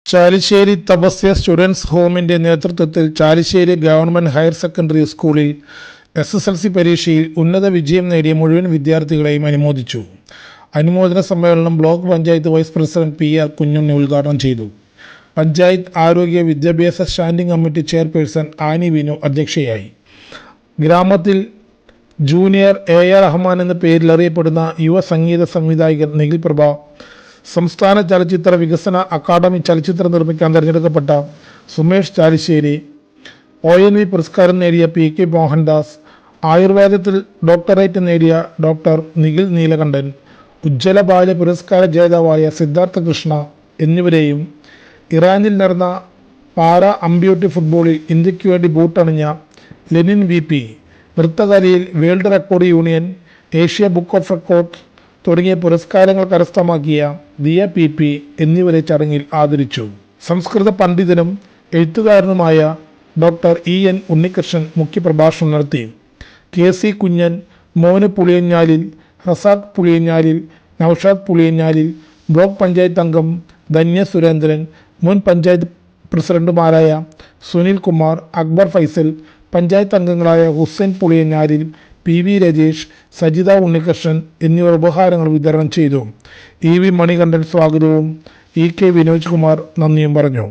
Chalissery Tapasya students ഹോമിൻ്റെ നേതൃത്വത്തിൽ Chalissery government higher secondary സ്കൂളിൽ SSLC പരീക്ഷയിൽ ഉന്നത വിജയം നേടിയ മുഴുവൻ വിദ്യാർത്ഥികളെയും അനുമോദിച്ചു. അനുമോദന സമ്മേളനം block panchayat vice president PR Kunjunni ഉദ്ഘാടനം ചെയ്തു. പഞ്ചായത്ത് ആരോഗ്യ വിദ്യാഭ്യാസ standing committee chairperson Annie Vinu അധ്യക്ഷയായി. ഗ്രാമത്തിൽ ജൂനിയർ AR റഹ്മാൻ എന്ന പേരിൽ അറിയപ്പെടുന്ന യുവ സംഗീത സംവിധായകൻ നിഖിൽ പ്രഭ, സംസ്ഥാന ചലച്ചിത്ര വികസന അക്കാദമി ചലച്ചിത്രം നിർമ്മിക്കാൻ തിരഞ്ഞെടുക്കപ്പെട്ട സുമേഷ് ചാലിശ്ശേരി, ONV പുരസ്കാരം നേടിയ PK മോഹൻദാസ്, ആയുർവേദത്തിൽ ഡോക്ടറേറ്റ് നേടിയ ഡോക്ടർ നിഖിൽ നീലകണ്ഠൻ, ഉജ്ജ്വല ബാല്യ പുരസ്കാര ജേതാവായ സിദ്ധാർത്ഥ കൃഷ്ണ എന്നിവരെയും ഇറാനിൽ നടന്ന പാരാ അമ്പ്യൂട്ടി ഫുട്ബോളിൽ ഇന്ത്യക്ക് വേണ്ടി ബൂട്ടണിഞ്ഞ ലെനിൻ VP, നൃത്തകലയിൽ world record union, Asia book of record തുടങ്ങിയ പുരസ്കാരങ്ങൾ കരസ്ഥമാക്കിയ ദിയ PP എന്നിവരെ ചടങ്ങിൽ ആദരിച്ചു. സംസ്കൃത പണ്ഡിതനും എഴുത്തുകാരനുമായ ഡോക്ടർ EN ഉണ്ണികൃഷ്ണൻ മുഖ്യപ്രഭാഷണം നടത്തി. KC കുഞ്ഞൻ, മോന് പുളിയഞ്ഞാലിൽ, റസാഖ് പുളിയഞ്ഞാലിൽ, നൌഷാദ് പുളിയഞ്ഞാലിൽ, ബ്ലോക്ക് പഞ്ചായത്ത് അംഗം ധന്യ സുരേന്ദ്രൻ, മുൻ പഞ്ചായത്ത് പ്രസിഡന്റുമാരായ സുനിൽ കുമാർ, അക്ബർ ഫൈസൽ, പഞ്ചായത്ത് അംഗങ്ങളായ ഹുസൈൻ പുളിയഞ്ഞാലിൽ, PV രജേഷ്, സജിത ഉണ്ണികൃഷ്ണൻ എന്നിവർ ഉപഹാരങ്ങൾ വിതരണം ചെയ്തു. EV മണികണ്ഠൻ സ്വാഗതവും EK വിനോജ് കുമാർ നന്ദിയും പറഞ്ഞു.